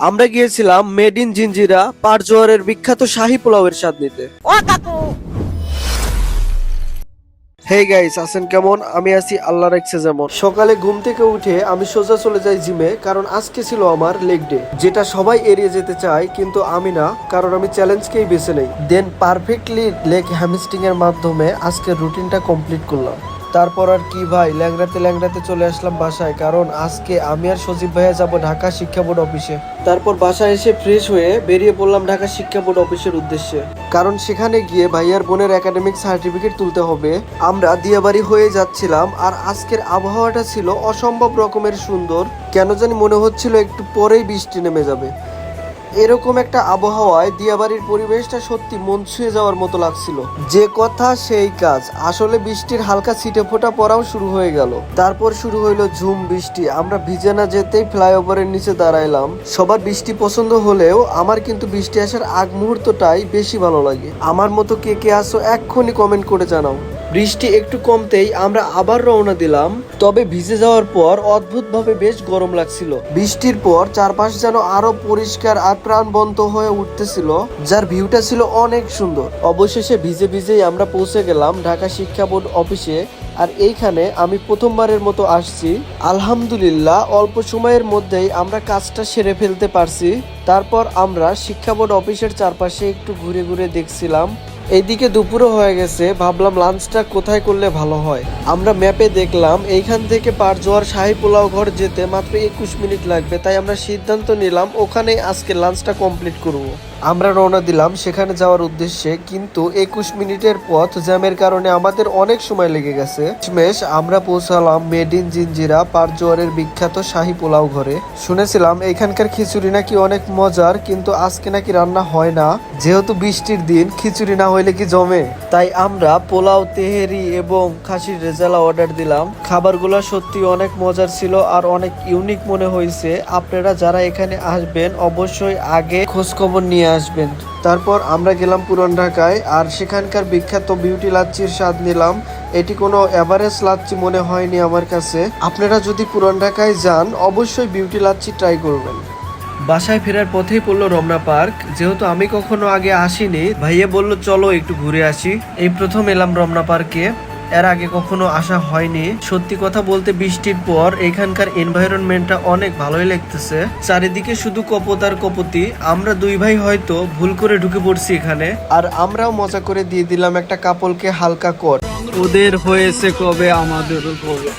আমরা গিয়েছিলাম made in Jinjira পারজোয়ারের বিখ্যাত শাহী পোলাওয়ের স্বাদ নিতে। হেই গাইস, আছেন কেমন? আমি আছি আল্লাহ রাখছে যেমন। সকালে ঘুম থেকে উঠে আমি সোজা চলে যাই জিমে, কারণ আজকে ছিল আমার লেগ ডে, যেটা সবাই এড়িয়ে যেতে চায় কিন্তু আমি না, কারণ আমি চ্যালেঞ্জকেই বেছে নেই। দেন পারফেক্টলি লেগ হ্যামস্ট্রিং এর মাধ্যমে আজকে রুটিনটা কমপ্লিট করলাম। তারপর আর কি ভাই, ল্যাংড়াতে চলে আসলাম বাসায়, কারণ আজকে আমি আর সজীব ভাইয়া যাব ঢাকা শিক্ষা বোর্ড অফিসে। তারপর বাসায় এসে ফ্রেশ হয়ে বেরিয়ে পড়লাম ঢাকা শিক্ষা বোর্ড অফিসের উদ্দেশ্যে, কারণ সেখানে গিয়ে ভাইয়ার বোনের একাডেমিক সার্টিফিকেট তুলতে হবে। আমরা দিয়াবাড়ি হয়ে যাচ্ছিলাম, আর আজকের আবহাওয়াটা ছিল অসম্ভব রকমের সুন্দর। কেন জানি মনে হচ্ছিল একটু পরেই বৃষ্টি নেমে যাবে। এরকম একটা আবহাওয়ায় দিয়াবাড়ির পরিবেশটা সত্যি মন ছুঁয়ে যাওয়ার মতো লাগছিল। যে কথা সেই কাজ, আসলে বৃষ্টির হালকা ছিটে ফোঁটা পড়াও শুরু হয়ে গেল। তারপর শুরু হইলো ঝুম বৃষ্টি। আমরা ভিজে না যেতেই ফ্লাইওভারের নিচে দাঁড়াইলাম। সবার বৃষ্টি পছন্দ হলেও আমার কিন্তু বৃষ্টি আসার আগ মুহূর্তটাই বেশি ভালো লাগে। আমার মতো কে কে আসো এক্ষুনি কমেন্ট করে জানাও। বৃষ্টি একটু কমতেই আমরা আবার রওনা দিলাম, তবে ভিজে যাওয়ার পর অদ্ভুতভাবে বেশ গরম লাগছিল। বৃষ্টির পর চারপাশ যেন আরো পরিষ্কার আর প্রাণবন্ত হয়ে উঠতেছিল, যার ভিউটা ছিল অনেক সুন্দর। অবশেষে ভিজে ভিজেই আমরা পৌঁছে গেলাম ঢাকা শিক্ষা বোর্ড অফিসে। আর এইখানে আমি প্রথমবারের মতো আসছি। আলহামদুলিল্লাহ অল্প সময়ের মধ্যেই আমরা কাজটা সেরে ফেলতে পারছি। তারপর আমরা শিক্ষা বোর্ড অফিসের চারপাশে একটু ঘুরে ঘুরে দেখছিলাম। এইদিকে দুপুরও হয়ে গেছে, ভাবলাম লাঞ্চটা কোথায় করলে ভালো হয়। আমরা ম্যাপে দেখলাম এইখান থেকে পারজোয়ার শাহী পোলাও ঘর যেতে মাত্র 21 মিনিট লাগবে, তাই আমরা সিদ্ধান্ত নিলাম ওখানেই আজকে লাঞ্চটা কমপ্লিট করব। আমরা রওনা দিলাম সেখানে যাওয়ার উদ্দেশ্যে, কিন্তু 21 মিনিটের পথ জ্যামের কারণে আমাদের অনেক সময় লেগে গেছে। শেষমেশ আমরা পৌঁছালাম মেড ইন জিঞ্জিরা পারজোয়ারের বিখ্যাত শাহী পোলাও ঘরে। শুনেছিলাম এখানকার খিচুড়ি নাকি অনেক মজার, কিন্তু আজকে নাকি রান্না হয় না, যেহেতু বৃষ্টির দিন খিচুড়ি না হইলে কি জমে। তাই আমরা পোলাও, তেহেরি এবং খাসির রেজালা অর্ডার দিলাম। খাবারগুলো সত্যি অনেক মজার ছিল আর অনেক ইউনিক মনে হয়েছে। আপনারা যারা এখানে আসবেন অবশ্যই আগে খোঁজ খবর নিয়ে আসবেন। তারপর আমরা গেলাম পুরান ঢাকায়, আর সেখানকার বিখ্যাত বিউটি লাচ্ছির স্বাদ নিলাম। এটি কোনো এভারেজ লাচ্ছি মনে হয়নি আমার কাছে। আপনারা যদি পুরান ঢাকায় যান অবশ্যই বিউটি লাচ্ছি ট্রাই করবেন। বাসায় ফেরার পথেই পড়লো রমনা পার্ক। যেহেতু আমি কখনো আগে আসিনি, ভাইয়া বলল চলো একটু ঘুরে আসি। এই প্রথম এলাম রমনা পার্কে, এর আগে কখনো আসা হয়নি। সত্যি কথা বলতে বৃষ্টির পর এখানকার এনভায়রনমেন্টটা অনেক ভালোই লাগতেছে। চারিদিকে শুধু কপোত আর কপোতি। আমরা দুই ভাই হয়তো ভুল করে ঢুকে পড়ছি এখানে, আর আমরাও মজা করে দিয়ে দিলাম একটা কাপলকে হালকা কর। ওদের হয়েছে কবে, আমাদের কবে।